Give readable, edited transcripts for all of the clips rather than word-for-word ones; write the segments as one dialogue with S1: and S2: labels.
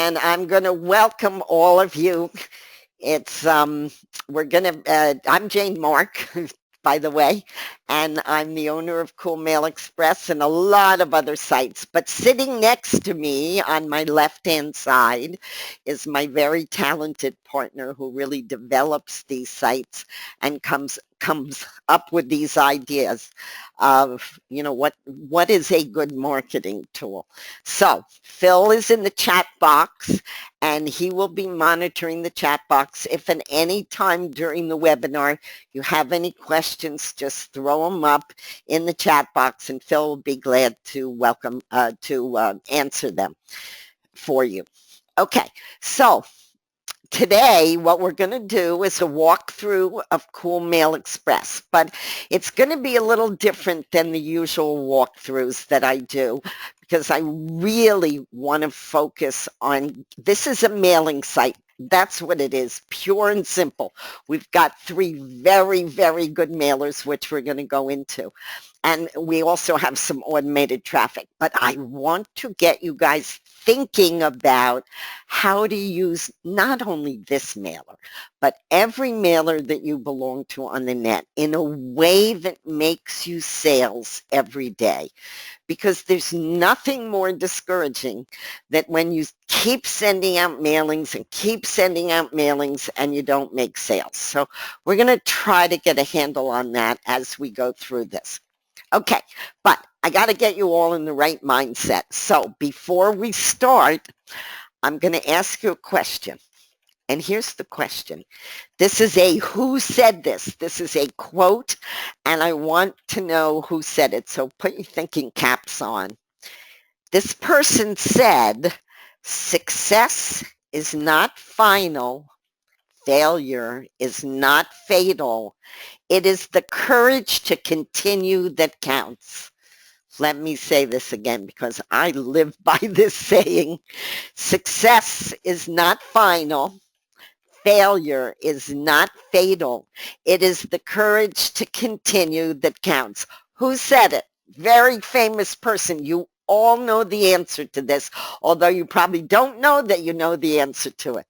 S1: and I'm going to welcome all of you. It's I'm Jane Mark, by the way, and I'm the owner of Kule Mail Express and a lot of other sites. But sitting next to me on my left-hand side is my very talented partner who really develops these sites and comes up with these ideas of, what is a good marketing tool. So Phil is in the chat box and he will be monitoring the chat box. If at any time during the webinar you have any questions, just throw them up in the chat box and Phil will be glad to answer them for you. Okay, so today what we're going to do is a walkthrough of Kule Mail Express, but it's going to be a little different than the usual walkthroughs that I do because I really want to focus on, this is a mailing site. That's what it is, pure and simple. We've got 3 very, very good mailers, which we're going to go into. And we also have some automated traffic. But I want to get you guys thinking about how to use not only this mailer, but every mailer that you belong to on the net in a way that makes you sales every day. Because there's nothing more discouraging than when you keep sending out mailings and keep sending out mailings and you don't make sales. So we're going to try to get a handle on that as we go through this. Okay, but I got to get you all in the right mindset. So before we start, I'm going to ask you a question. And here's the question. This is a who said this. This is a quote, and I want to know who said it. So put your thinking caps on. This person said, success is not final. Failure is not fatal. It is the courage to continue that counts. Let me say this again because I live by this saying. Success is not final. Failure is not fatal. It is the courage to continue that counts. Who said it? Very famous person. You all know the answer to this, although you probably don't know that you know the answer to it.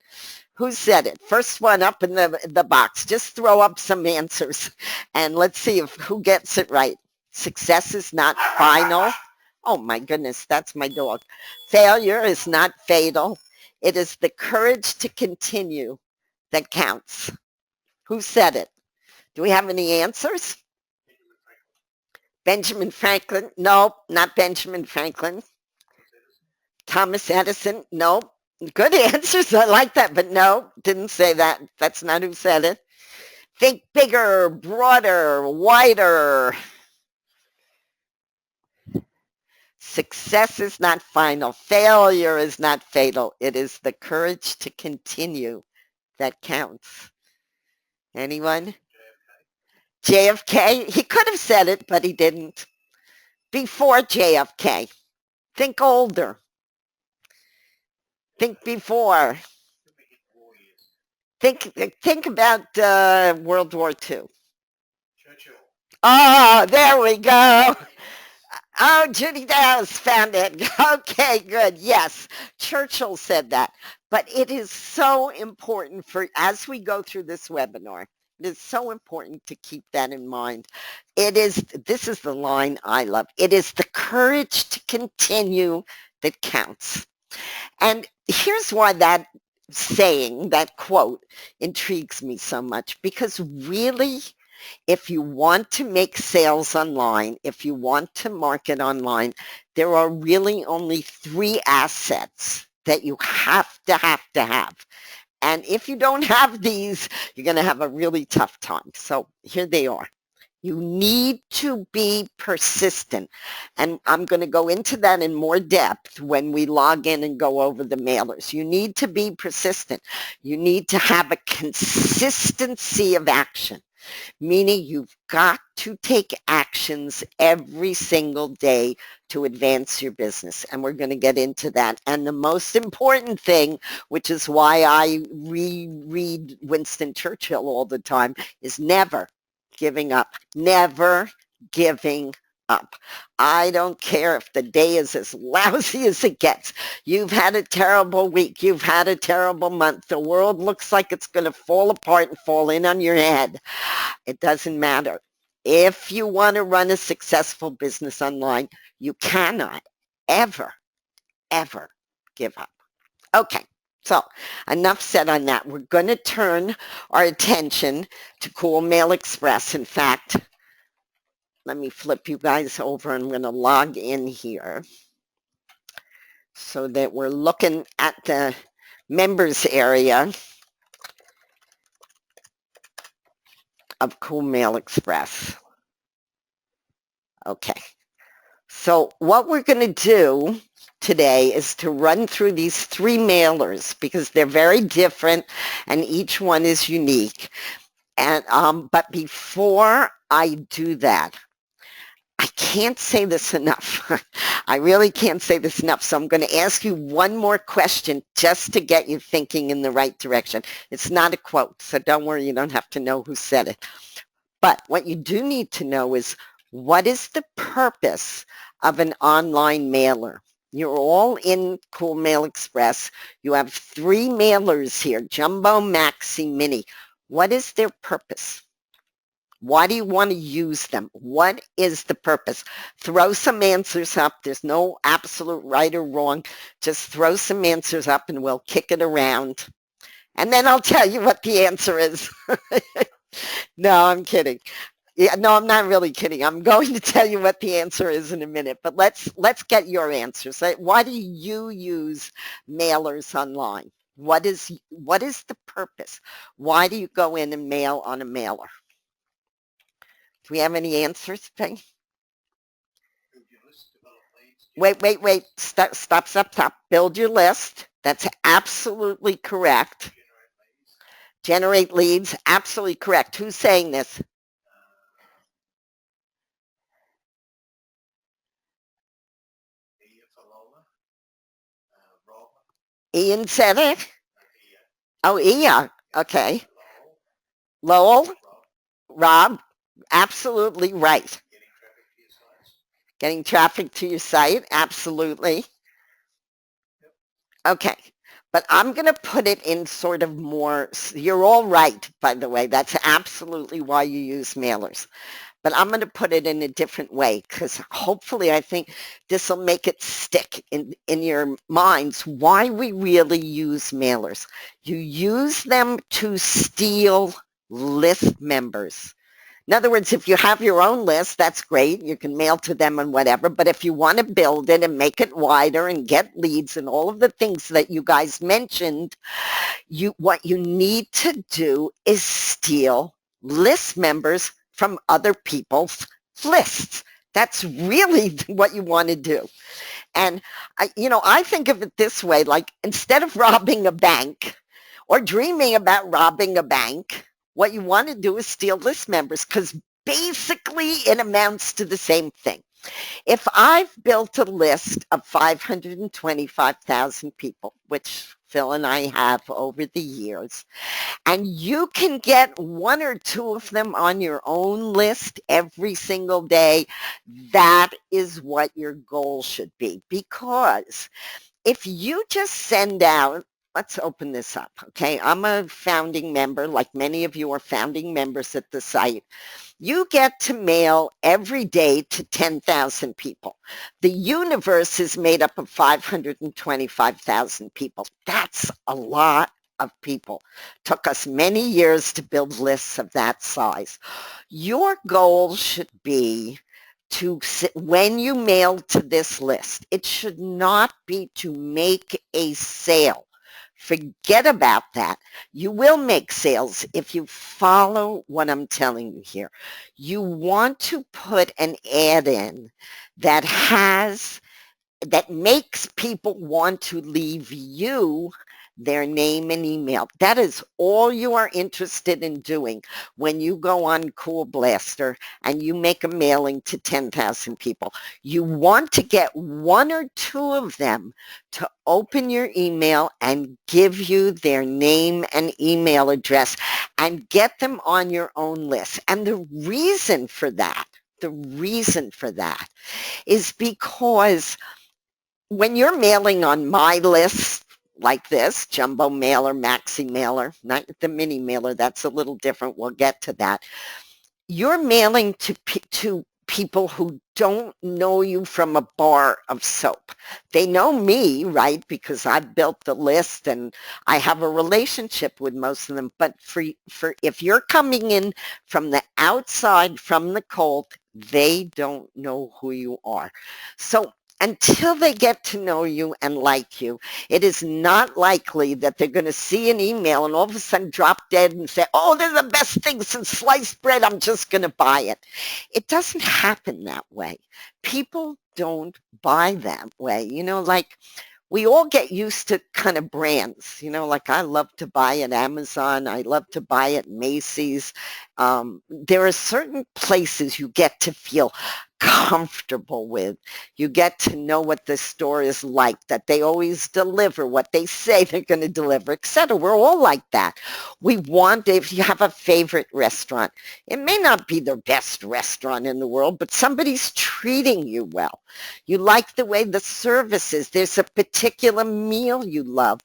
S1: Who said it? First one up in the box. Just throw up some answers and let's see who gets it right. Success is not final. Oh my goodness, that's my dog. Failure is not fatal. It is the courage to continue that counts. Who said it? Do we have any answers? Benjamin Franklin? No, not Benjamin Franklin. Thomas Edison? No. Good answers. I like that, but no, didn't say that. That's not who said it. Think bigger, broader, wider. Success is not final. Failure is not fatal. It is the courage to continue that counts. Anyone? JFK? He could have said it, but he didn't. Before JFK. Think older. Think before. Think about World War II. Churchill. Oh, there we go. Oh, Judy Dow's found it. Okay, good. Yes, Churchill said that. But it is so important as we go through this webinar, it is so important to keep that in mind. This is the line I love. It is the courage to continue that counts. And here's why that saying, that quote, intrigues me so much, because really, if you want to make sales online, if you want to market online, there are really only 3 assets that you have to have. And if you don't have these, you're going to have a really tough time. So here they are. You need to be persistent. And I'm going to go into that in more depth when we log in and go over the mailers. You need to be persistent. You need to have a consistency of action, meaning you've got to take actions every single day to advance your business. And we're going to get into that. And the most important thing, which is why I reread Winston Churchill all the time, is never giving up. Never giving up. I don't care if the day is as lousy as it gets. You've had a terrible week. You've had a terrible month. The world looks like it's going to fall apart and fall in on your head. It doesn't matter. If you want to run a successful business online, you cannot ever, ever give up. Okay. So enough said on that. We're going to turn our attention to Kule Mail Express. In fact, let me flip you guys over. I'm going to log in here so that we're looking at the members area of Kule Mail Express. Okay. So what we're going to do today is to run through these 3 mailers because they're very different and each one is unique. And but before I do that, I can't say this enough. I really can't say this enough. So I'm going to ask you one more question just to get you thinking in the right direction. It's not a quote, so don't worry, you don't have to know who said it. But what you do need to know is, what is the purpose of an online mailer? You're all in Kule Mail Express. You have 3 mailers here, Jumbo, Maxi, Mini. What is their purpose? Why do you want to use them? What is the purpose? Throw some answers up. There's no absolute right or wrong. Just throw some answers up and we'll kick it around. And then I'll tell you what the answer is. No, I'm kidding. Yeah, no, I'm not really kidding. I'm going to tell you what the answer is in a minute, but let's get your answers. Why do you use mailers online? What is the purpose? Why do you go in and mail on a mailer? Do we have any answers, Ping? Wait. Stop. Build your list. That's absolutely correct. Generate leads. Absolutely correct. Who's saying this? Ian said it? Oh, Ia. Okay. Lowell? Rob? Absolutely right. Getting traffic to your site? Absolutely. Okay. But I'm going to put it in sort of more, you're all right, by the way. That's absolutely why you use mailers. But I'm going to put it in a different way because hopefully I think this will make it stick in your minds why we really use mailers. You use them to steal list members. In other words, if you have your own list, that's great. You can mail to them and whatever. But if you want to build it and make it wider and get leads and all of the things that you guys mentioned, what you need to do is steal list members from other people's lists. That's really what you want to do. And I think of it this way, like instead of robbing a bank or dreaming about robbing a bank, what you want to do is steal list members because basically it amounts to the same thing. If I've built a list of 525,000 people, which Phil and I have over the years, and you can get 1 or 2 of them on your own list every single day, that is what your goal should be. Because if you just send out, let's open this up, okay? I'm a founding member, like many of you are founding members at the site. You get to mail every day to 10,000 people. The universe is made up of 525,000 people. That's a lot of people. Took us many years to build lists of that size. Your goal should be to, when you mail to this list, it should not be to make a sale. Forget about that. You will make sales if you follow what I'm telling you here. You want to put an ad in that makes people want to leave you their name and email. That is all you are interested in doing when you go on Kule Blaster and you make a mailing to 10,000 people. You want to get 1 or 2 of them to open your email and give you their name and email address and get them on your own list. And the reason for that the reason for that is because when you're mailing on my list like this, jumbo mailer, maxi mailer, not the mini mailer, that's a little different. We'll get to that. You're mailing to people who don't know you from a bar of soap. They know me, right? Because I've built the list and I have a relationship with most of them. But for if you're coming in from the outside, from the cold, they don't know who you are. So until they get to know you and like you, it is not likely that they're going to see an email and all of a sudden drop dead and say, oh, this is the best thing since sliced bread. I'm just going to buy it. It doesn't happen that way. People don't buy that way. Like we all get used to kind of brands, like I love to buy at Amazon. I love to buy at Macy's. There are certain places you get to feel comfortable with. You get to know what the store is like, that they always deliver what they say they're going to deliver, etc. We're all like that. We want, if you have a favorite restaurant, it may not be the best restaurant in the world, but somebody's treating you well. You like the way the service is. There's a particular meal you love.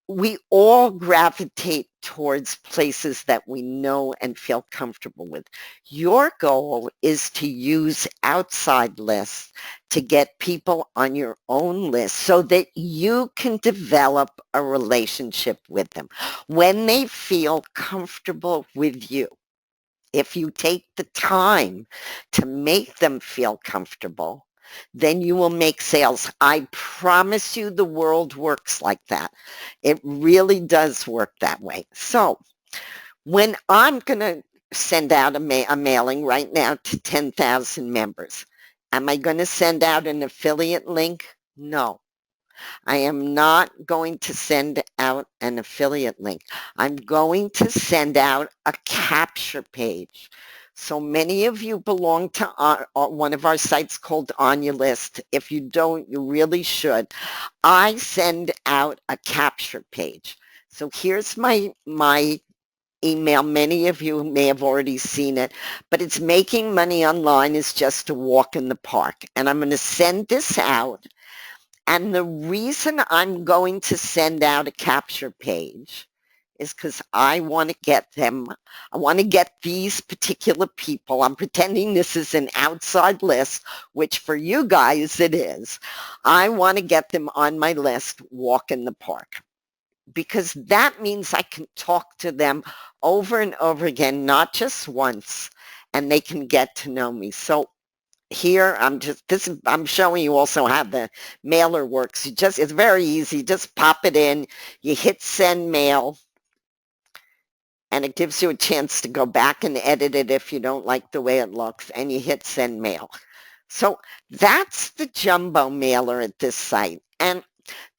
S1: We all gravitate towards places that we know and feel comfortable with. Your goal is to use outside lists to get people on your own list so that you can develop a relationship with them when they feel comfortable with you. If you take the time to make them feel comfortable, then you will make sales. I promise you the world works like that. It really does work that way. So when I'm going to send out a mailing right now to 10,000 members, am I going to send out an affiliate link? No. I am not going to send out an affiliate link. I'm going to send out a capture page. So many of you belong to one of our sites called On Your List. If you don't, you really should. I send out a capture page. So here's my email. Many of you may have already seen it, but it's making money online is just a walk in the park. And I'm going to send this out. And the reason I'm going to send out a capture page is because I want to get them, I want to get these particular people, I'm pretending this is an outside list, which for you guys it is. I want to get them on my list, walk in the park, because that means I can talk to them over and over again, not just once, and they can get to know me. So here I'm showing you also how the mailer works. It's very easy. Just pop it in, you hit send mail, and it gives you a chance to go back and edit it if you don't like the way it looks, and you hit send mail. So that's the jumbo mailer at this site. And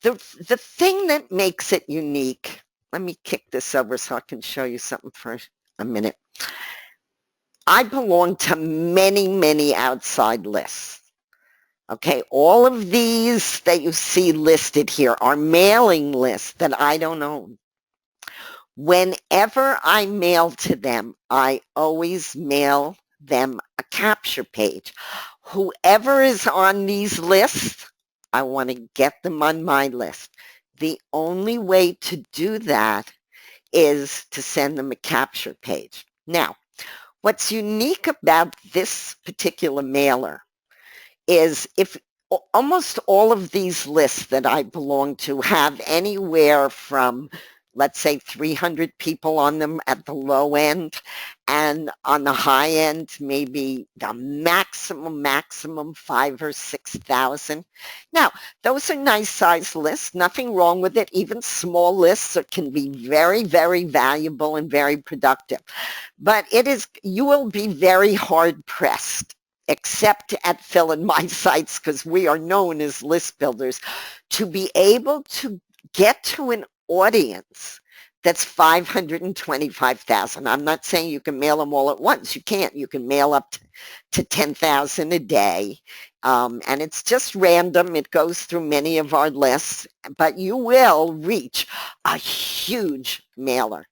S1: the thing that makes it unique, let me kick this over so I can show you something for a minute. I belong to many, many outside lists. Okay, all of these that you see listed here are mailing lists that I don't own. Whenever I mail to them, I always mail them a capture page. Whoever is on these lists, I want to get them on my list. The only way to do that is to send them a capture page. Now, what's unique about this particular mailer is if almost all of these lists that I belong to have anywhere from, let's say, 300 people on them at the low end, and on the high end, maybe the maximum 5,000 or 6,000. Now, those are nice size lists, nothing wrong with it. Even small lists can be very, very valuable and very productive. But you will be very hard pressed, except at Phil and my sites, because we are known as list builders, to be able to get to an audience that's 525,000. I'm not saying you can mail them all at once. You can't. You can mail up to 10,000 a day. And it's just random. It goes through many of our lists, but you will reach a huge mailer.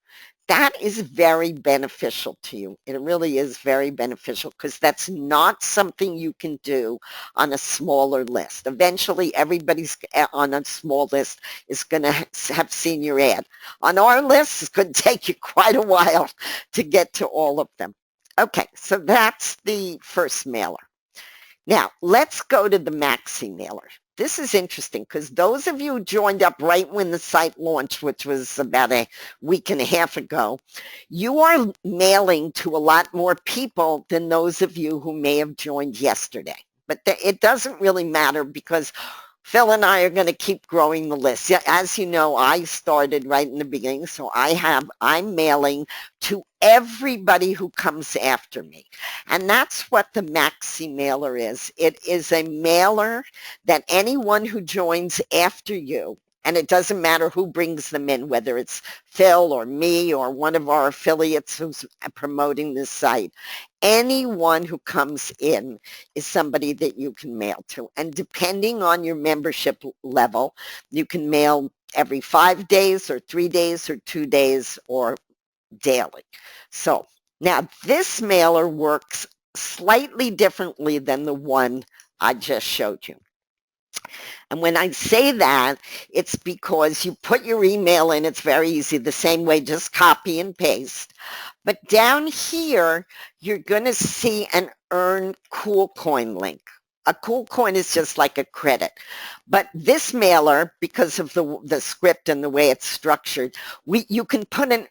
S1: that is very beneficial to you. It really is very beneficial because that's not something you can do on a smaller list. Eventually, everybody's on a small list is going to have seen your ad. On our list, it's going to take you quite a while to get to all of them. Okay, so that's the first mailer. Now, let's go to the Maxi mailer. This is interesting because those of you who joined up right when the site launched, which was about a week and a half ago, you are mailing to a lot more people than those of you who may have joined yesterday. But it doesn't really matter because Phil and I are going to keep growing the list. Yeah, as you know, I started right in the beginning, so I'm mailing to everybody who comes after me. And that's what the Maxi mailer is. It is a mailer that anyone who joins after you, and it doesn't matter who brings them in, whether it's Phil or me or one of our affiliates who's promoting this site, anyone who comes in is somebody that you can mail to. And depending on your membership level, you can mail every 5 days or 3 days or 2 days or daily. So now this mailer works slightly differently than the one I just showed you. And when I say that, it's because you put your email in. It's very easy. The same way, just copy and paste. But down here, you're going to see an Earn Cool Coin link. A cool coin is just like a credit. But this mailer, because of the script and the way it's structured, you can put an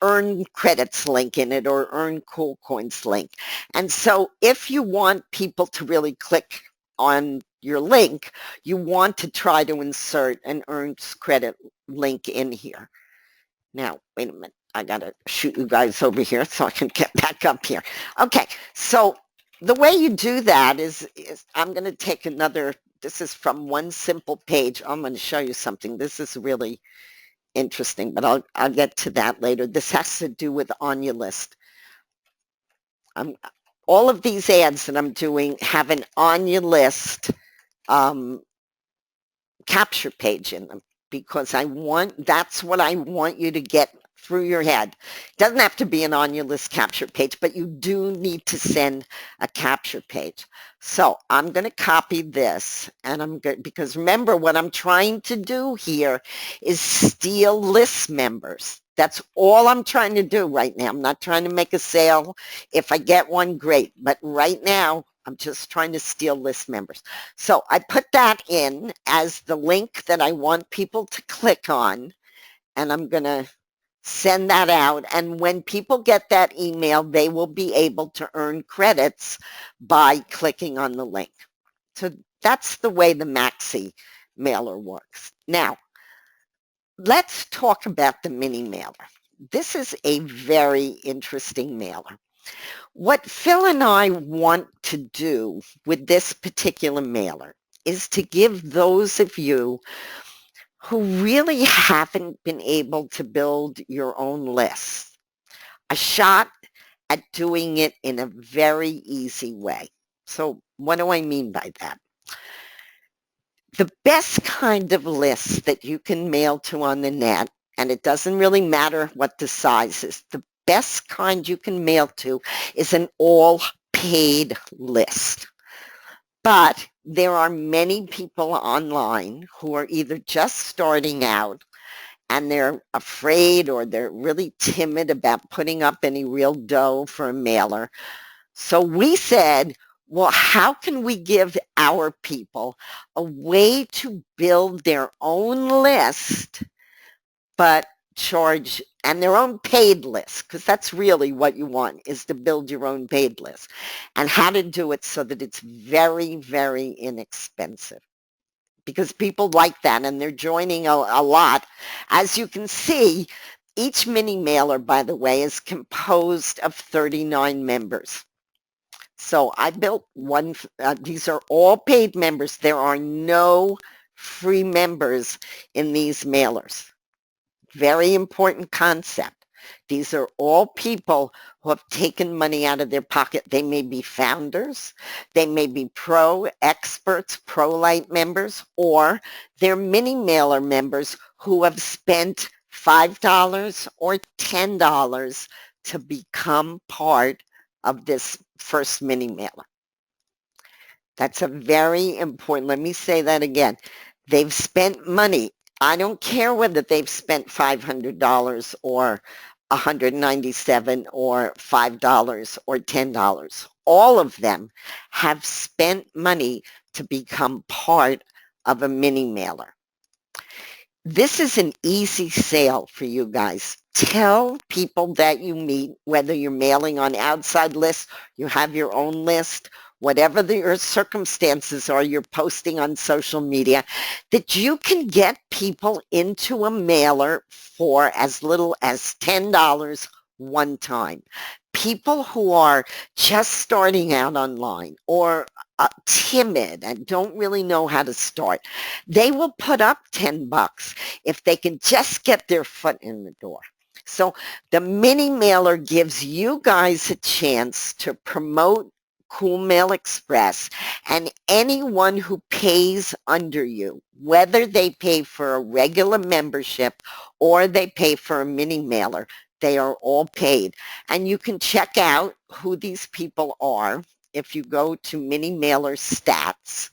S1: Earn Credits link in it or Earn Cool Coins link. And so if you want people to really click on your link, you want to try to insert an Earns Credit link in here. Now, wait a minute. I got to shoot you guys over here so I can get back up here. Okay, so the way you do that is I'm going to take another, this is from One Simple Page. I'm going to show you something. This is really interesting, but I'll get to that later. This has to do with on your list. All of these ads that I'm doing have an on your list capture page in them because that's what I want you to get through your head. It doesn't have to be an on your list capture page, but you do need to send a capture page. So I'm going to copy this, and I'm good because remember what I'm trying to do here is steal list members. That's all I'm trying to do right now. I'm not trying to make a sale. If I get one, great. But right now, I'm just trying to steal list members. So I put that in as the link that I want people to click on, and I'm going to send that out. And when people get that email, they will be able to earn credits by clicking on the link. So that's the way the Maxi mailer works. Now, let's talk about the mini mailer. This is a very interesting mailer. What Phil and I want to do with this particular mailer is to give those of you who really haven't been able to build your own list a shot at doing it in a very easy way. So what do I mean by that? The best kind of list that you can mail to on the net, and it doesn't really matter what the size is, the best kind you can mail to is an all-paid list. But there are many people online who are either just starting out and they're afraid or they're really timid about putting up any real dough for a mailer. So we said, well, how can we give our people a way to build their own list, but charge, and their own paid list, because that's really what you want, is to build your own paid list, and how to do it so that it's very, very inexpensive. Because people like that, and they're joining a lot. As you can see, each mini mailer, by the way, is composed of 39 members. So I built one, these are all paid members. There are no free members in these mailers. Very important concept. These are all people who have taken money out of their pocket. They may be founders, they may be pro experts, pro-light members, or they're mini mailer members who have spent $5 or $10 to become part of this first mini mailer. That's a very important, let me say that again. They've spent money. I don't care whether they've spent $500 or 197 or $5 or $10. All of them have spent money to become part of a mini mailer. This is an easy sale for you guys. Tell people that you meet, whether you're mailing on outside lists, you have your own list, whatever your circumstances are, you're posting on social media, that you can get people into a mailer for as little as $10 one time. People who are just starting out online or timid and don't really know how to start, they will put up 10 bucks if they can just get their foot in the door. So the mini mailer gives you guys a chance to promote Kule Mail Express, and anyone who pays under you, whether they pay for a regular membership or they pay for a mini mailer, they are all paid. And you can check out who these people are if you go to mini mailer stats.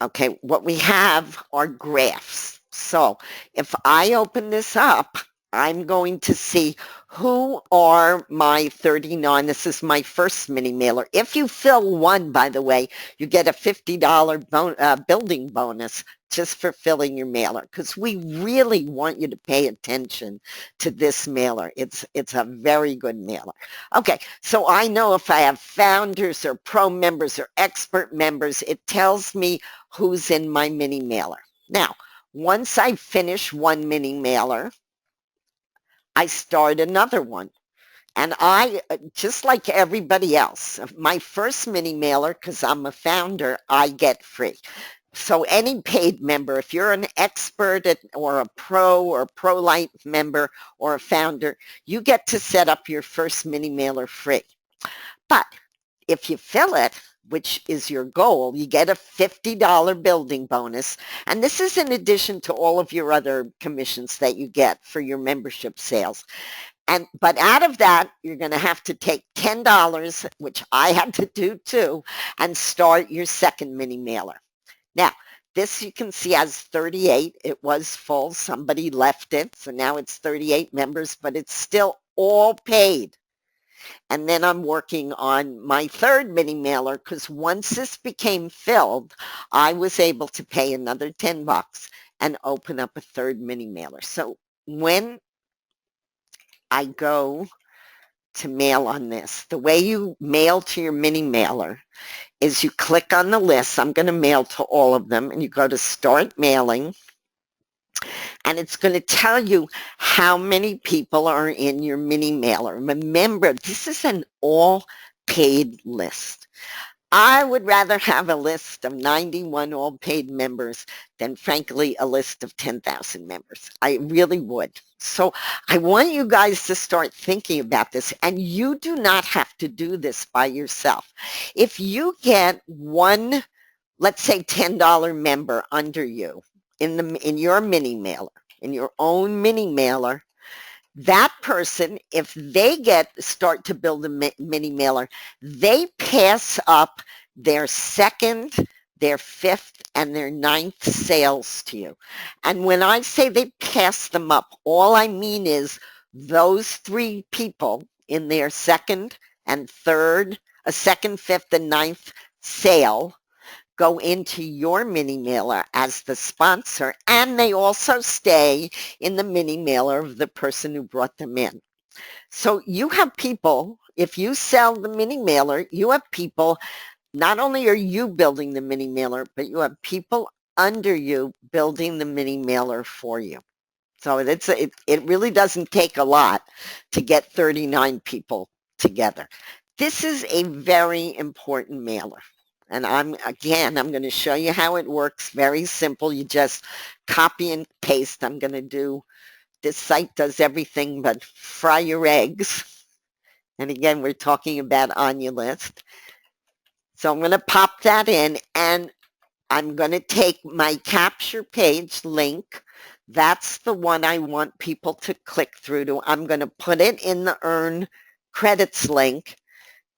S1: Okay, what we have are graphs. So if I open this up, I'm going to see who are my 39. This is my first mini mailer. If you fill one, by the way, you get a $50 building bonus just for filling your mailer, because we really want you to pay attention to this mailer. It's a very good mailer. Okay, so I know if I have founders or pro members or expert members, it tells me who's in my mini mailer. Now, once I finish one mini mailer, I start another one. And I, just like everybody else, my first mini mailer, because I'm a founder, I get free. So any paid member, if you're an expert or a pro or pro-light member or a founder, you get to set up your first mini mailer free. But if you fill it, which is your goal, you get a $50 building bonus. And this is in addition to all of your other commissions that you get for your membership sales. But out of that, you're going to have to take $10, which I had to do too, and start your second mini mailer. Now, this you can see has 38. It was full. Somebody left it. So now it's 38 members, but it's still all paid. And then I'm working on my third mini mailer, because once this became filled, I was able to pay another 10 bucks and open up a third mini mailer. So when I go to mail on this, the way you mail to your mini mailer is you click on the list. I'm going to mail to all of them, and you go to start mailing, and it's going to tell you how many people are in your mini mailer. Remember, this is an all paid list. I would rather have a list of 91 all paid members than, frankly, a list of 10,000 members. I really would. So I want you guys to start thinking about this, and you do not have to do this by yourself. If you get one, let's say $10 member under you in your mini mailer, in your own mini mailer, that person, if they start to build a mini mailer, they pass up their second, their fifth, and their ninth sales to you. And when I say they pass them up, all I mean is those three people in their second and third, a second, fifth, and ninth sale go into your mini mailer as the sponsor, and they also stay in the mini mailer of the person who brought them in. So you have people, if you sell the mini mailer, you have people, not only are you building the mini mailer, but you have people under you building the mini mailer for you. So it really doesn't take a lot to get 39 people together. This is a very important mailer. And I'm going to show you how it works. Very simple. You just copy and paste. I'm going to do, this site does everything but fry your eggs. And again, we're talking about on your list. So I'm going to pop that in, and I'm going to take my capture page link. That's the one I want people to click through to. I'm going to put it in the earn credits link,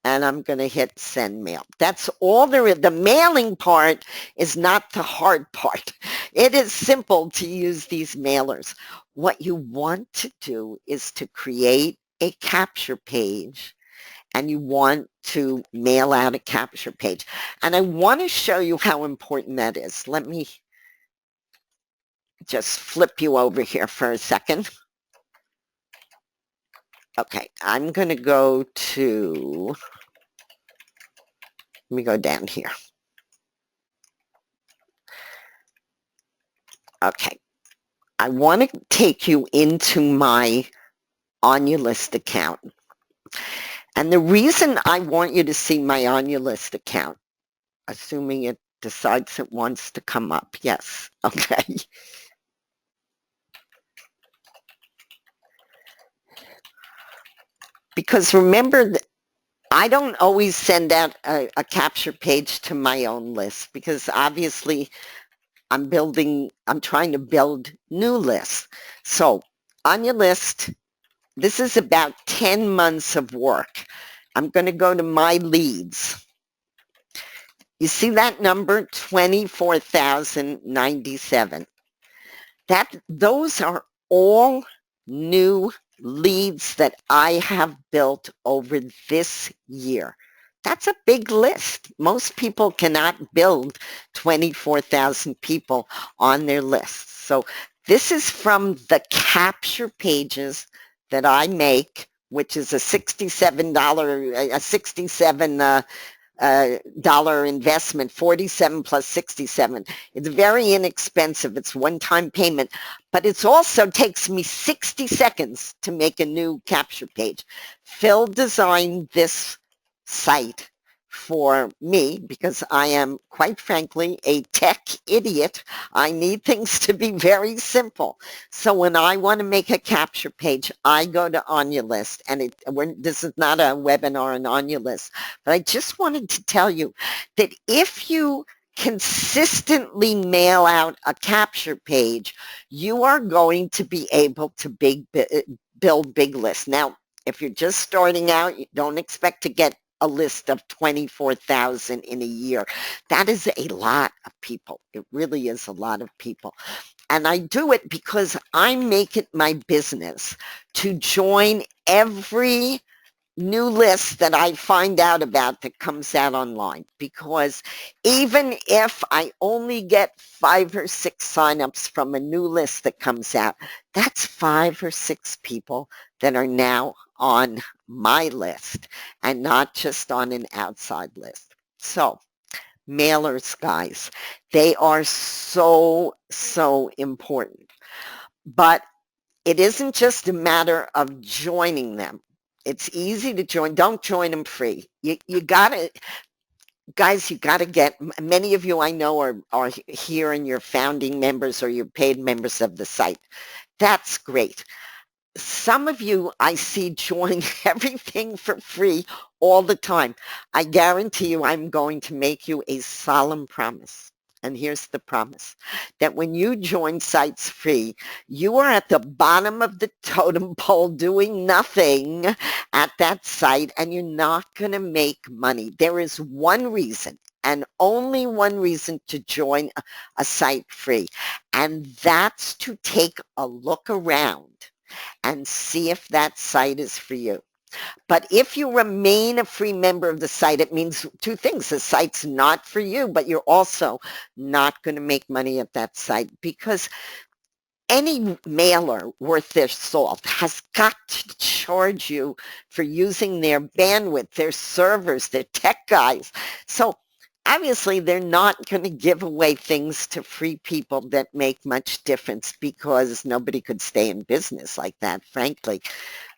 S1: and I'm going to hit send mail. That's all there is. The mailing part is not the hard part. It is simple to use these mailers. What you want to do is to create a capture page, and you want to mail out a capture page. And I want to show you how important that is. Let me just flip you over here for a second. Okay, I'm going to go to, let me go down here. Okay, I want to take you into my On Your List account. And the reason I want you to see my On Your List account, assuming it decides it wants to come up, yes, okay. Because remember, I don't always send out a capture page to my own list, because obviously I'm trying to build new lists. So on your list, this is about 10 months of work. I'm going to go to my leads. You see that number, 24,097. Those are all new leads that I have built over this year. That's a big list. Most people cannot build 24,000 people on their lists. So this is from the capture pages that I make, which is a $67 dollar investment, 47 plus 67. It's very inexpensive. It's one-time payment, but it also takes me 60 seconds to make a new capture page. Phil designed this site for me because I am, quite frankly, a tech idiot. I need things to be very simple. So when I want to make a capture page, I go to On Your List, and this is not a webinar on Your List, but I just wanted to tell you that if you consistently mail out a capture page, you are going to be able to build big lists. Now, if you're just starting out, you don't expect to get a list of 24,000 in a year. That is a lot of people. It really is a lot of people. And I do it because I make it my business to join every new list that I find out about that comes out online, because even if I only get 5 or 6 signups from a new list that comes out, that's 5 or 6 people that are now on my list and not just on an outside list. So mailers, guys, they are so important. But it isn't just a matter of joining them. It's easy to join. Don't join them free. You gotta, guys, you gotta get, many of you I know are here and you're founding members or you're paid members of the site. That's great. Some of you I see join everything for free all the time. I guarantee you I'm going to make you a solemn promise. And here's the promise, that when you join sites free, you are at the bottom of the totem pole doing nothing at that site, and you're not going to make money. There is one reason, and only one reason, to join a site free, and that's to take a look around and see if that site is for you. But if you remain a free member of the site, it means 2 things. The site's not for you, but you're also not going to make money at that site, because any mailer worth their salt has got to charge you for using their bandwidth, their servers, their tech guys. So obviously they're not going to give away things to free people that make much difference, because nobody could stay in business like that, frankly.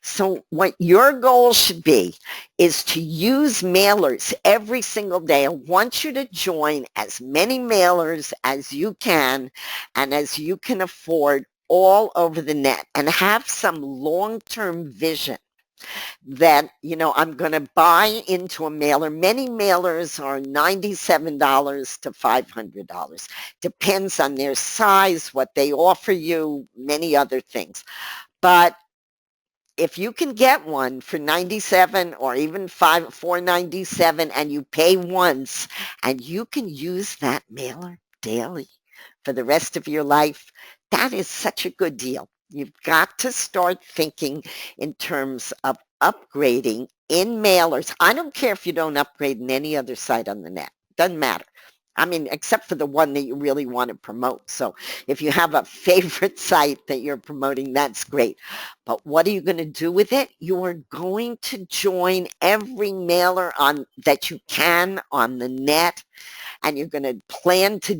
S1: So what your goal should be is to use mailers every single day. I want you to join as many mailers as you can and as you can afford all over the net, and have some long-term vision. that, I'm going to buy into a mailer. Many mailers are $97 to $500. Depends on their size, what they offer you, many other things. But if you can get one for 97 or even 497 and you pay once and you can use that mailer daily for the rest of your life, that is such a good deal. You've got to start thinking in terms of upgrading in mailers. I don't care if you don't upgrade in any other site on the net. Doesn't matter. I mean, except for the one that you really want to promote. So if you have a favorite site that you're promoting, that's great. But what are you going to do with it? You are going to join every mailer on that you can on the net, and you're going to plan to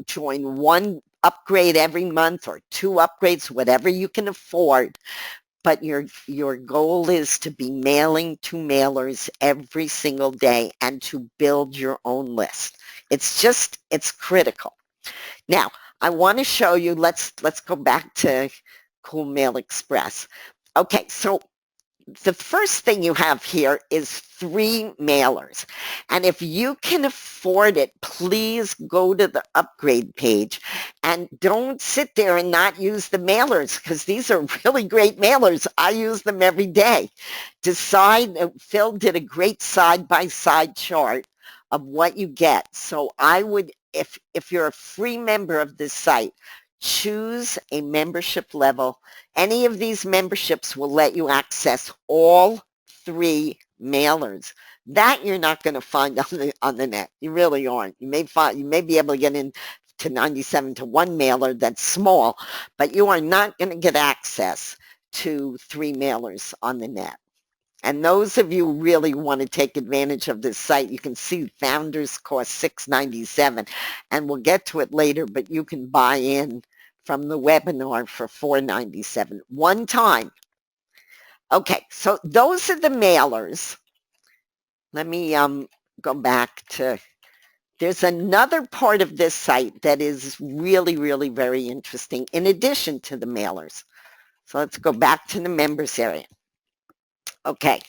S1: join one upgrade every month or two upgrades, whatever you can afford. But your goal is to be mailing to mailers every single day and to build your own list. It's critical. Now, I want to show you, let's go back to Kule Mail Express. Okay, so the first thing you have here is 3 mailers. And if you can afford it, please go to the upgrade page and don't sit there and not use the mailers, because these are really great mailers. I use them every day. Phil did a great side-by-side chart of what you get. So I would, if you're a free member of this site, choose a membership level. Any of these memberships will let you access all 3 mailers. That you're not going to find on the net. You really aren't. You may be able to get in to 97 to 1 mailer that's small, but you are not going to get access to 3 mailers on the net. And those of you who really want to take advantage of this site, you can see founders cost $6.97, and we'll get to it later, but you can buy in from the webinar for $4.97 one time. Okay, so those are the mailers. Let me go back to, there's another part of this site that is really, really very interesting in addition to the mailers. So let's go back to the members area. Okay.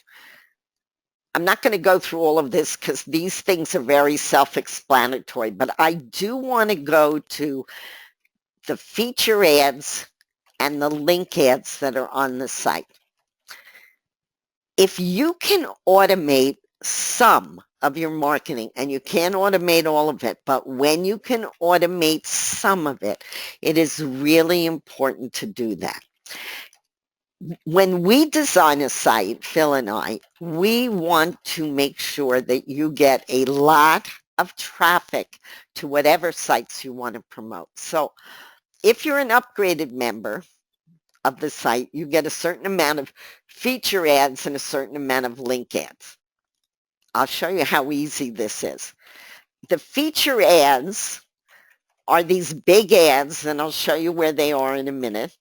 S1: I'm not going to go through all of this because these things are very self-explanatory, but I do want to go to the feature ads and the link ads that are on the site. If you can automate some of your marketing, and you can't automate all of it, but when you can automate some of it, it is really important to do that. When we design a site, Phil and I, we want to make sure that you get a lot of traffic to whatever sites you want to promote. So if you're an upgraded member of the site, you get a certain amount of feature ads and a certain amount of link ads. I'll show you how easy this is. The feature ads are these big ads, and I'll show you where they are in a minute.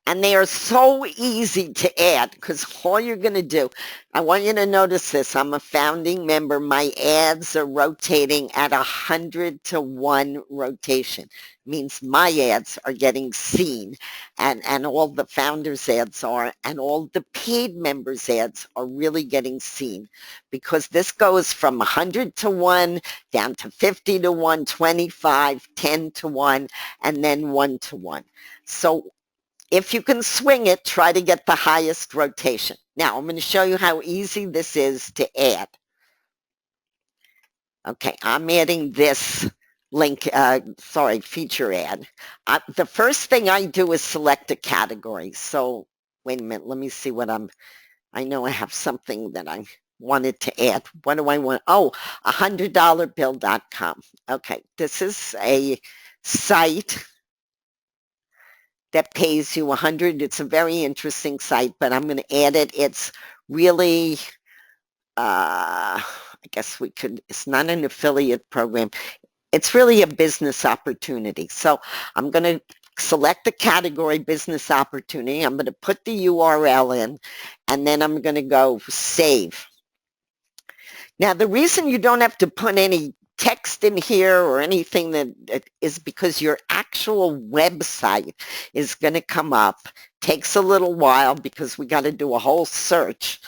S1: And they are so easy to add because all you're going to do, I want you to notice this. I'm a founding member. My ads are rotating at 100 to 1 rotation. Means my ads are getting seen, and all the founders ads are, and all the paid members ads are really getting seen, because this goes from 100 to 1 down to 50 to 1, 25, 10 to 1, and then 1 to 1. So if you can swing it, try to get the highest rotation. Now, I'm going to show you how easy this is to add. Okay, I'm adding this link, feature ad. The first thing I do is select a category. So, wait a minute, let me see what I know I have something that I wanted to add. What do I want? Oh, $100bill.com. Okay, this is a site that pays you 100. It's a very interesting site, but I'm going to add it. It's really, I guess it's not an affiliate program. It's really a business opportunity. So I'm going to select the category business opportunity. I'm going to put the URL in, and then I'm going to go save. Now, the reason you don't have to put any text in here or anything that is because your actual website is going to come up. Takes a little while because we got to do a whole search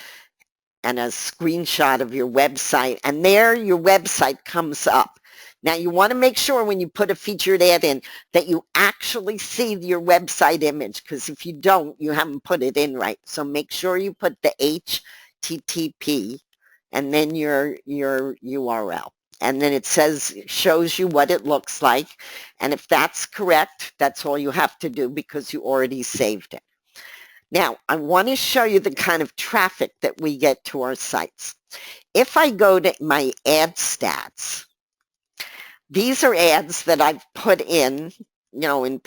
S1: and a screenshot of your website, and there your website comes up. Now you want to make sure when you put a featured ad in that you actually see your website image, because if you don't, you haven't put it in right. So make sure you put the HTTP and then your URL. And then it shows you what it looks like. And if that's correct, that's all you have to do because you already saved it. Now, I want to show you the kind of traffic that we get to our sites. If I go to my ad stats, these are ads that I've put in, in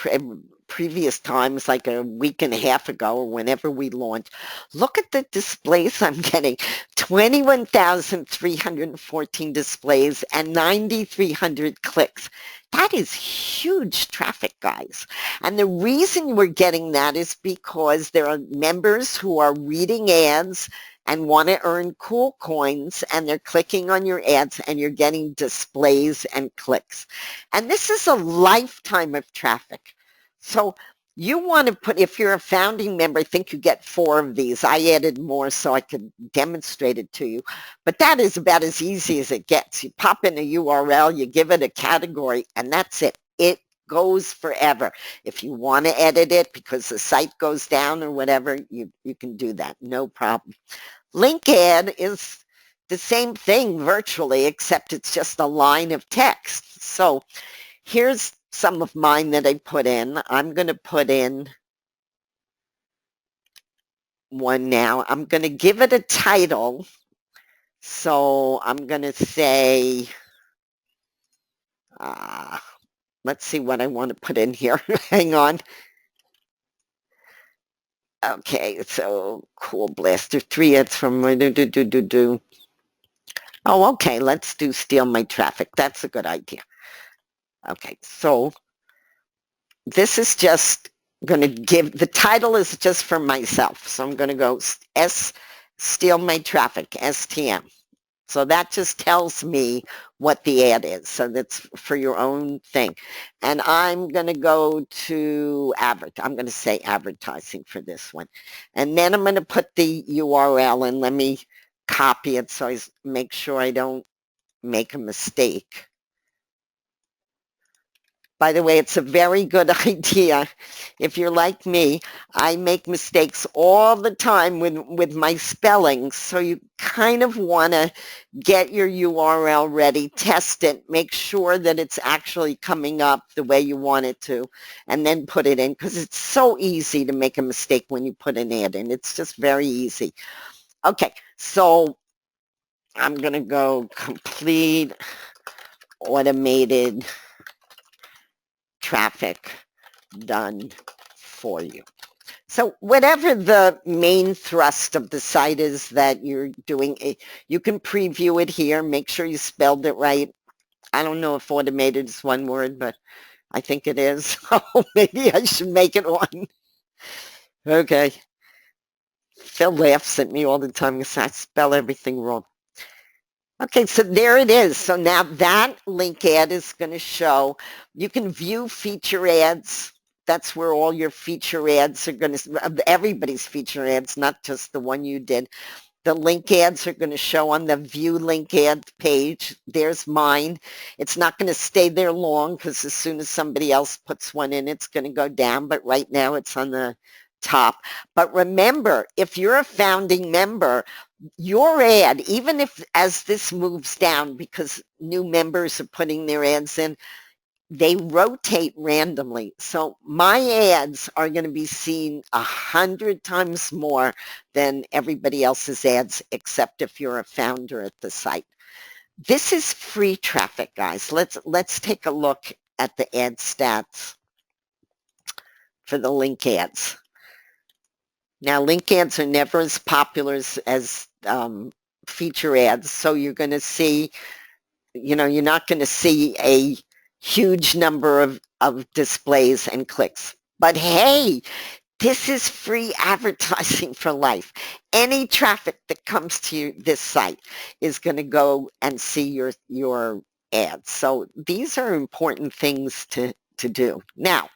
S1: previous times, like a week and a half ago or whenever we launched. Look at the displays I'm getting. 21,314 displays and 9,300 clicks. That is huge traffic, guys. And the reason we're getting that is because there are members who are reading ads and want to earn cool coins, and they're clicking on your ads and you're getting displays and clicks. And this is a lifetime of traffic. So you want to put, if you're a founding member, I think you get 4 of these. I added more so I could demonstrate it to you. But that is about as easy as it gets. You pop in a URL, you give it a category, and that's it. It goes forever. If you want to edit it because the site goes down or whatever, you can do that. No problem. Link ad is the same thing virtually, except it's just a line of text. So here's some of mine that I put in. I'm going to put in one now. I'm going to give it a title. So I'm going to say, let's see what I want to put in here. Hang on. Okay, so Cool Blaster 3 ads from Oh, okay, let's do Steal My Traffic. That's a good idea. Okay, so this is just going to give, the title is just for myself. So I'm going to go Steal My Traffic, STM. So that just tells me what the ad is. So that's for your own thing. And I'm going to go to I'm going to say advertising for this one. And then I'm going to put the URL and let me copy it so I make sure I don't make a mistake. By the way, it's a very good idea. If you're like me, I make mistakes all the time with my spelling. So you kind of want to get your URL ready, test it, make sure that it's actually coming up the way you want it to, and then put it in, because it's so easy to make a mistake when you put an ad in. It's just very easy. Okay, so I'm going to go complete automated traffic done for you. So whatever the main thrust of the site is that you're doing, you can preview it here. Make sure you spelled it right. I don't know if automated is one word, but I think it is. Oh, maybe I should make it one. Okay. Phil laughs at me all the time because I spell everything wrong. Okay, so there it is. So now that link ad is going to show. You can view feature ads. That's where all your feature ads are going to, everybody's feature ads, not just the one you did. The link ads are going to show on the view link ad page. There's mine. It's not going to stay there long because as soon as somebody else puts one in, it's going to go down. But right now it's on the top. But remember, if you're a founding member, your ad, even if as this moves down because new members are putting their ads in, they rotate randomly. So my ads are going to be seen 100 times more than everybody else's ads, except if you're a founder at the site. This is free traffic, guys. Let's take a look at the ad stats for the link ads. Now, link ads are never as popular as feature ads, so you're going to see, you're not going to see a huge number of displays and clicks. But hey, this is free advertising for life. Any traffic that comes to this site is going to go and see your ads. So these are important things to do. Now,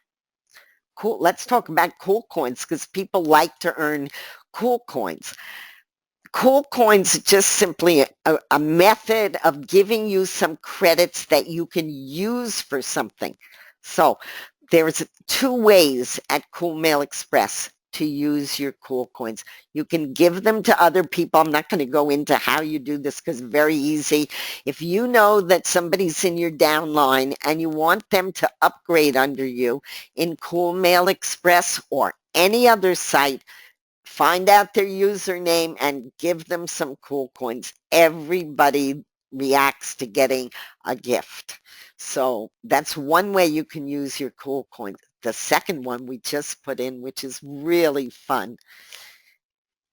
S1: cool. Let's talk about cool coins because people like to earn cool coins. Cool coins are just simply a method of giving you some credits that you can use for something. So there's two ways at Kule Mail Express to use your cool coins. You can give them to other people. I'm not going to go into how you do this because it's very easy. If you know that somebody's in your downline and you want them to upgrade under you in Kule Mail Express or any other site, find out their username and give them some cool coins. Everybody reacts to getting a gift. So that's one way you can use your cool coins. The second one we just put in, which is really fun.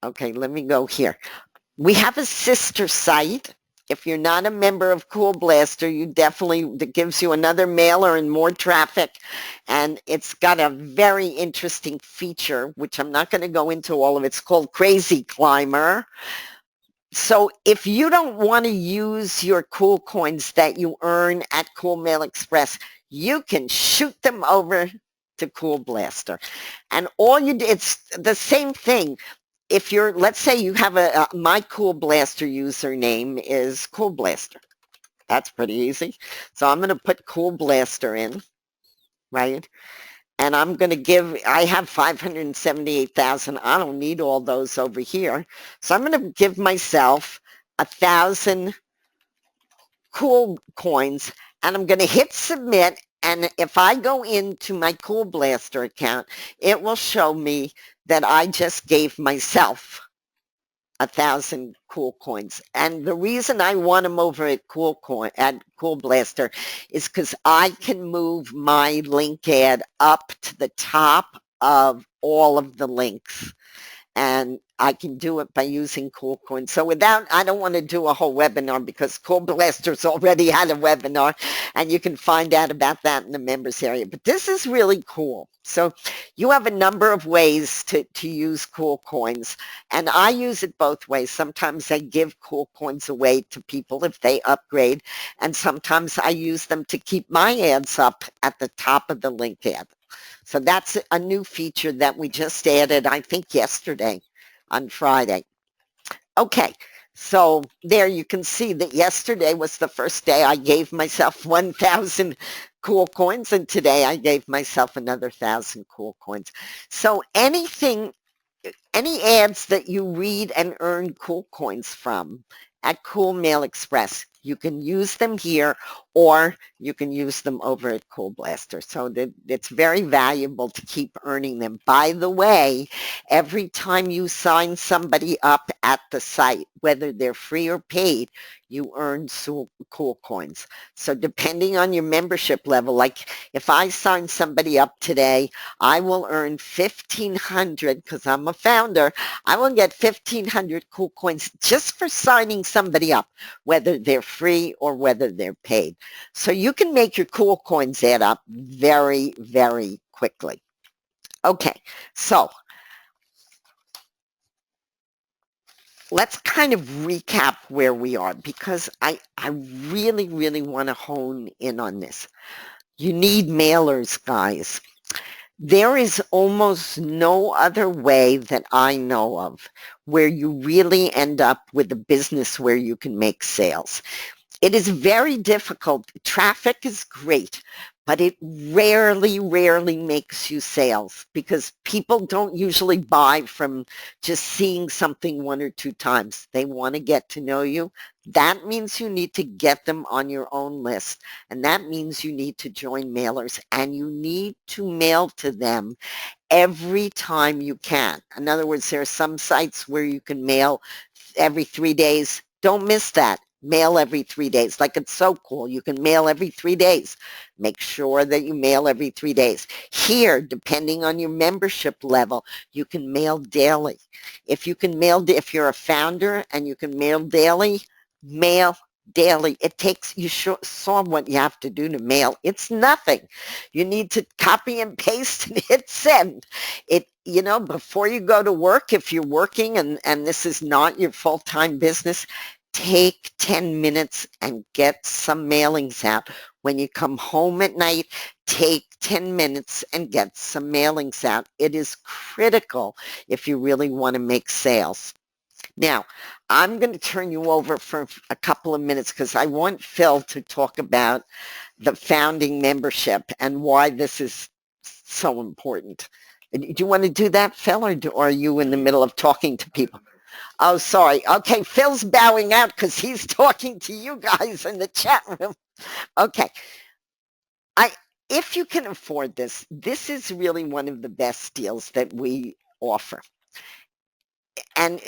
S1: Okay, let me go here. We have a sister site. If you're not a member of Cool Blaster, you definitely, that gives you another mailer and more traffic. And it's got a very interesting feature, which I'm not going to go into all of. It's called Crazy Climber. So if you don't want to use your cool coins that you earn at Kule Mail Express, you can shoot them over to Cool Blaster. And all you do, it's the same thing. If you're, let's say you have my Cool Blaster username is Cool Blaster. That's pretty easy. So I'm going to put Cool Blaster in, right? And I'm going to give, I have 578,000. I don't need all those over here. So I'm going to give myself 1,000 cool coins and I'm going to hit submit. And if I go into my Cool Blaster account, it will show me that I just gave myself 1,000 cool coins. And the reason I want them over at Cool Blaster is because I can move my link ad up to the top of all of the links. And I can do it by using Cool Coins. So without, I don't want to do a whole webinar because Cool Blaster's already had a webinar and you can find out about that in the members area. But this is really cool. So you have a number of ways to use Cool Coins. And I use it both ways. Sometimes I give Cool Coins away to people if they upgrade. And sometimes I use them to keep my ads up at the top of the link ad. So that's a new feature that we just added, I think yesterday on Friday. Okay, so there you can see that yesterday was the first day I gave myself 1,000 cool coins, and today I gave myself another 1,000 cool coins. So anything, any ads that you read and earn cool coins from at Kule Mail Express, you can use them here or you can use them over at Cool Blaster. So it's very valuable to keep earning them. By the way, every time you sign somebody up at the site, whether they're free or paid, you earn cool coins. So depending on your membership level, like if I sign somebody up today, I will earn 1,500 because I'm a founder. I will get 1,500 cool coins just for signing somebody up, whether they're free or whether they're paid. So you can make your cool coins add up very, very quickly. Okay, so let's kind of recap where we are because I really, really want to hone in on this. You need mailers, guys. There is almost no other way that I know of where you really end up with a business where you can make sales. It is very difficult. Traffic is great, but it rarely, rarely makes you sales because people don't usually buy from just seeing something one or two times. They want to get to know you. That means you need to get them on your own list. And that means you need to join mailers and you need to mail to them every time you can. In other words, there are some sites where you can mail every 3 days. Don't miss that. Mail every 3 days. Like it's so cool. You can mail every 3 days. Make sure that you mail every 3 days. Here, depending on your membership level, you can mail daily. If if you're a founder and you can mail daily, mail daily. It takes, you saw what you have to do to mail. It's nothing. You need to copy and paste and hit send. Before you go to work, if you're working and this is not your full-time business, take 10 minutes and get some mailings out. When you come home at night, take 10 minutes and get some mailings out. It is critical if you really want to make sales. Now, I'm going to turn you over for a couple of minutes because I want Phil to talk about the founding membership and why this is so important. Do you want to do that, Phil, or are you in the middle of talking to people? Oh, sorry. Okay, Phil's bowing out because he's talking to you guys in the chat room. Okay. I, if you can afford this, this is really one of the best deals that we offer. And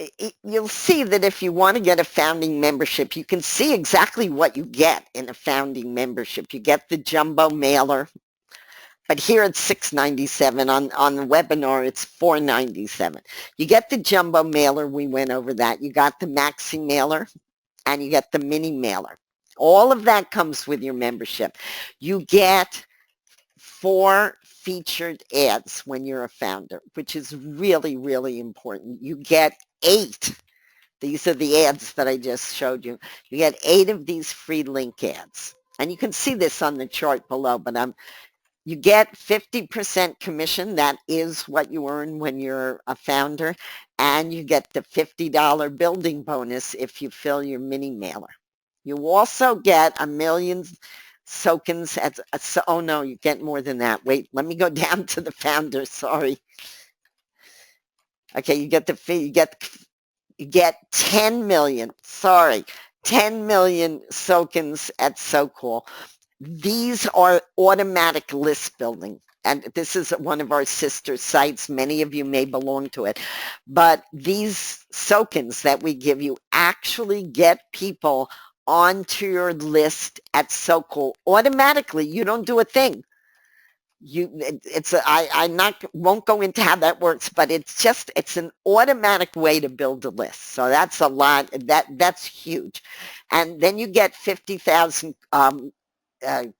S1: you'll see that if you want to get a founding membership, you can see exactly what you get in a founding membership. You get the jumbo mailer, but here it's $6.97. On the webinar, it's $4.97. You get the jumbo mailer. We went over that. You got the Maxi mailer, and you get the mini mailer. All of that comes with your membership. You get 4 featured ads when you're a founder, which is really, really important. You get 8. These are the ads that I just showed you. You get 8 of these free link ads. And you can see this on the chart below, but you get 50% commission. That is what you earn when you're a founder. And you get the $50 building bonus if you fill your mini mailer. You also get 1,000,000 tokens. Oh no, you get more than that. Wait, let me go down to the founder. Sorry. Okay, you get the fee. You get 10 million. Sorry, 10 million tokens at So Cool. These are automatic list building. And this is one of our sister sites. Many of you may belong to it. But these tokens that we give you actually get people onto your list at So Cool automatically. You don't do a thing. I won't go into how that works, but it's an automatic way to build a list. So that's a lot. That's huge. And then you get 50,000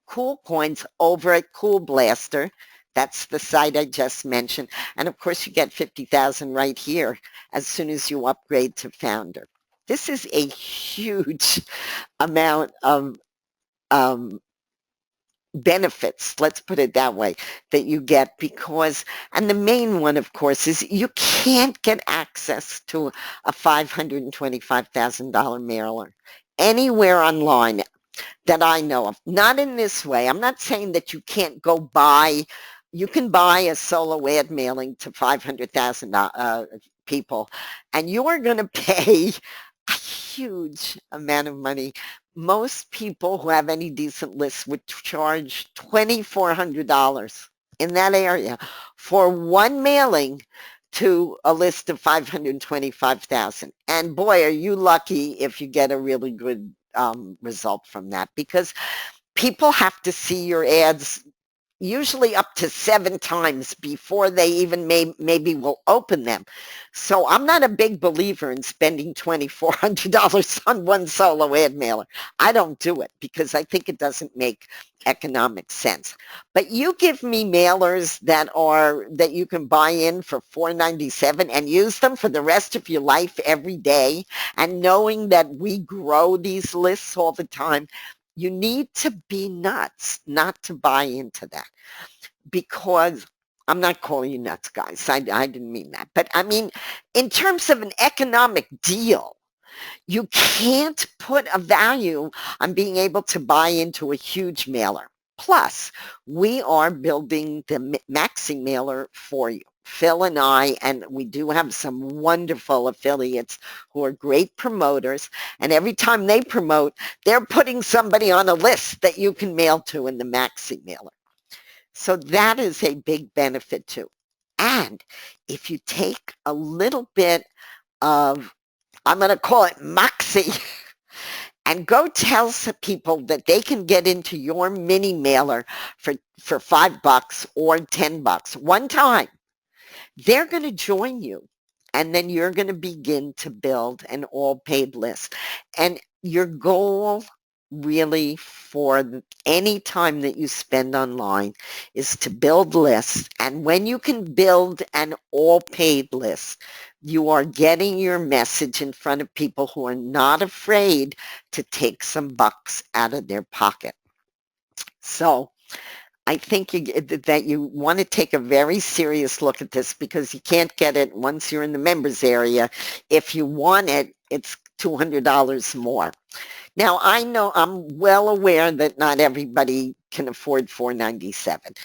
S1: cool coins over at Cool Blaster. That's the site I just mentioned. And of course you get 50,000 right here as soon as you upgrade to founder. This is a huge amount of benefits, let's put it that way, that you get because, and the main one, of course, is you can't get access to a $525,000 mailer anywhere online that I know of. Not in this way. I'm not saying that you can't go buy, you can buy a solo ad mailing to 500,000 people, and you are going to pay a huge amount of money. Most people who have any decent lists would charge $2,400 in that area for one mailing to a list of 525,000. And boy, are you lucky if you get a really good result from that, because people have to see your ads usually up to 7 times before they even maybe will open them. So I'm not a big believer in spending $2,400 on one solo ad mailer. I don't do it because I think it doesn't make economic sense. But you give me mailers that you can buy in for $4.97 and use them for the rest of your life every day, and knowing that we grow these lists all the time, you need to be nuts not to buy into that, because I'm not calling you nuts, guys. I didn't mean that. But I mean, in terms of an economic deal, you can't put a value on being able to buy into a huge mailer. Plus, we are building the Maxi mailer for you. Phil and I, and we do have some wonderful affiliates who are great promoters, and every time they promote, they're putting somebody on a list that you can mail to in the Maxi mailer. So that is a big benefit too. And if you take a little bit of, I'm going to call it Maxi, and go tell some people that they can get into your mini mailer for $5 or $10 one time, they're going to join you, and then you're going to begin to build an all-paid list. And your goal really for any time that you spend online is to build lists. And when you can build an all-paid list, You are getting your message in front of people who are not afraid to take some bucks out of their pocket. So I think that you want to take a very serious look at this, because you can't get it once you're in the members area. If you want it, it's $200 more. Now, I know, I'm well aware that not everybody can afford $497.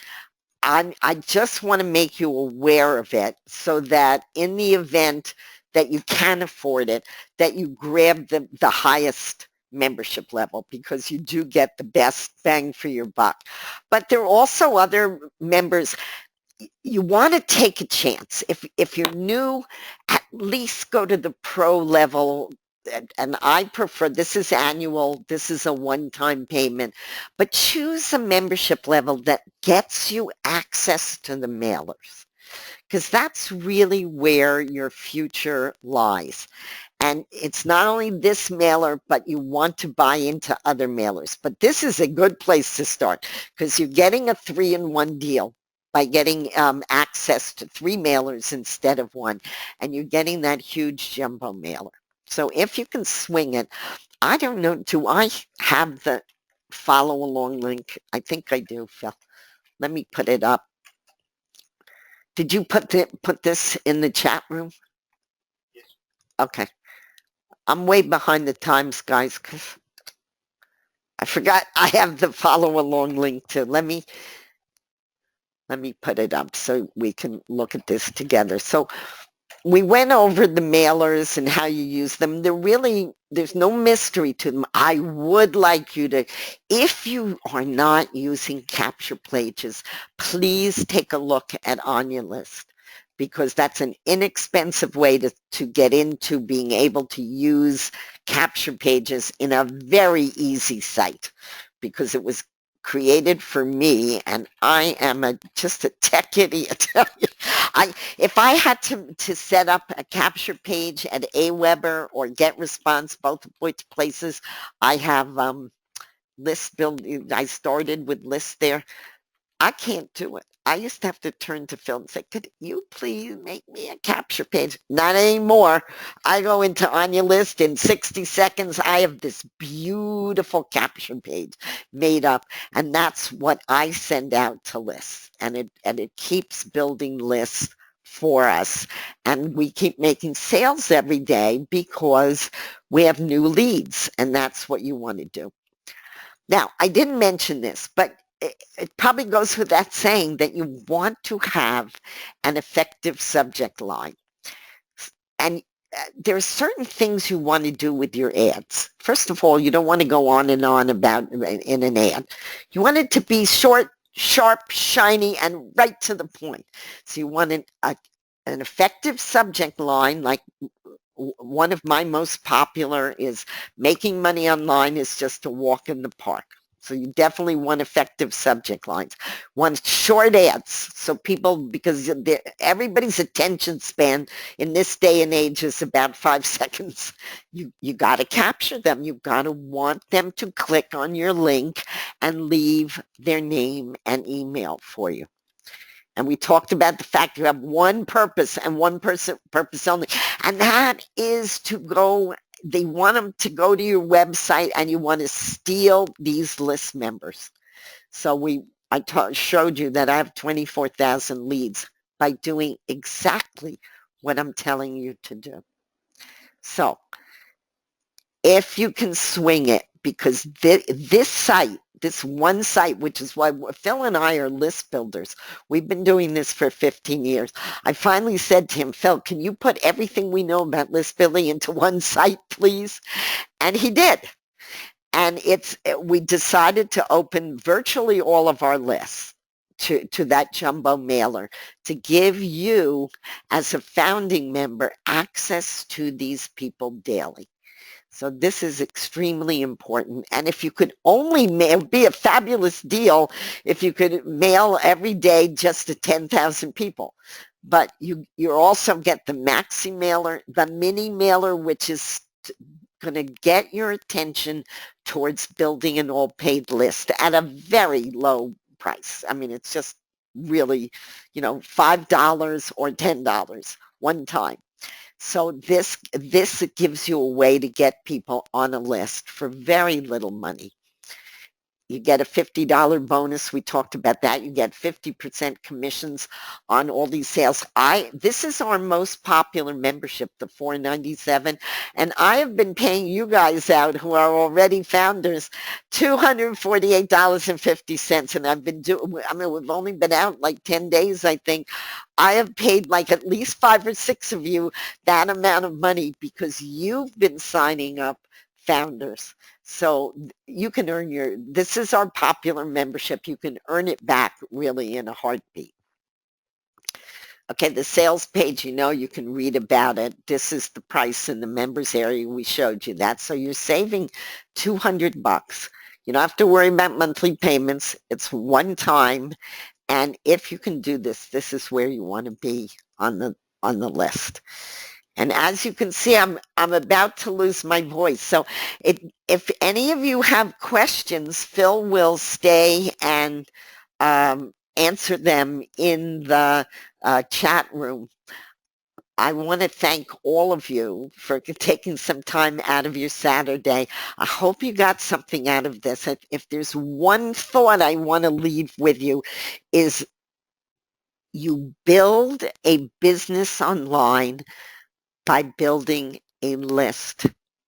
S1: I just want to make you aware of it, so that in the event that you can afford it, that you grab the highest membership level, because you do get the best bang for your buck. But there are also other members. You want to take a chance. If you're new, at least go to the pro level. And I prefer, this is annual, this is a one-time payment, but choose a membership level that gets you access to the mailers, because that's really where your future lies. And it's not only this mailer, but you want to buy into other mailers. But this is a good place to start, because you're getting a 3-in-1 deal by getting access to 3 mailers instead of 1. And you're getting that huge jumbo mailer. So if you can swing it, I don't know, do I have the follow along link? I think I do, Phil. Let me put it up. Did you put this in the chat room?
S2: Yes.
S1: Okay. I'm way behind the times, guys, because I forgot I have the follow along link too. Let me put it up so we can look at this together. So we went over the mailers and how you use them. There's no mystery to them. I would like you to, if you are not using capture pages, please take a look at On Your List, because that's an inexpensive way to get into being able to use capture pages in a very easy site, because it was created for me, and I am just a tech idiot. If I had to set up a capture page at Aweber or GetResponse, both of which places I have list build, I started with lists there. I can't do it. I used to have to turn to Phil and say, could you please make me a capture page? Not anymore. I go into On Your List in 60 seconds. I have this beautiful capture page made up, and that's what I send out to lists. And it keeps building lists for us. And we keep making sales every day because we have new leads, and that's what you want to do. Now, I didn't mention this, but it probably goes without saying that you want to have an effective subject line. And there are certain things you want to do with your ads. First of all, you don't want to go on and on about in an ad. You want it to be short, sharp, shiny, and right to the point. So you want an effective subject line, like one of my most popular is making money online is just a walk in the park. So you definitely want effective subject lines. Want short ads. So people, because everybody's attention span in this day and age is about 5 seconds. You got to capture them. You got to want them to click on your link and leave their name and email for you. And we talked about the fact you have one purpose and one purpose only. And that is to go, they want them to go to your website, and you want to steal these list members. So I showed you that I have 24,000 leads by doing exactly what I'm telling you to do. So if you can swing it, because this site, this one site, which is why Phil and I are list builders. We've been doing this for 15 years. I finally said to him, Phil, can you put everything we know about list building into one site, please? And he did. And we decided to open virtually all of our lists to that jumbo mailer, to give you, as a founding member, access to these people daily. So this is extremely important. And if you could only mail, it would be a fabulous deal if you could mail every day just to 10,000 people. But you also get the Maxi mailer, the mini mailer, which is going to get your attention towards building an all-paid list at a very low price. I mean, it's just really, $5 or $10 one time. So this gives you a way to get people on a list for very little money. You get a $50 bonus. We talked about that. You get 50% commissions on all these sales. This is our most popular membership, the $497, and I have been paying you guys out who are already founders $248.50, and I've been doing. I mean, we've only been out like 10 days, I think. I have paid like at least 5 or 6 of you that amount of money because you've been signing up founders. So you can earn this is our popular membership. You can earn it back really in a heartbeat. Okay, the sales page, you can read about it. This is the price in the members area. We showed you that. So you're saving $200. You don't have to worry about monthly payments. It's one time. And if you can do this, this is where you want to be on the list. And as you can see, I'm about to lose my voice. So if any of you have questions, Phil will stay and answer them in the chat room. I want to thank all of you for taking some time out of your Saturday. I hope you got something out of this. If there's one thought I want to leave with you is you build a business online by building a list.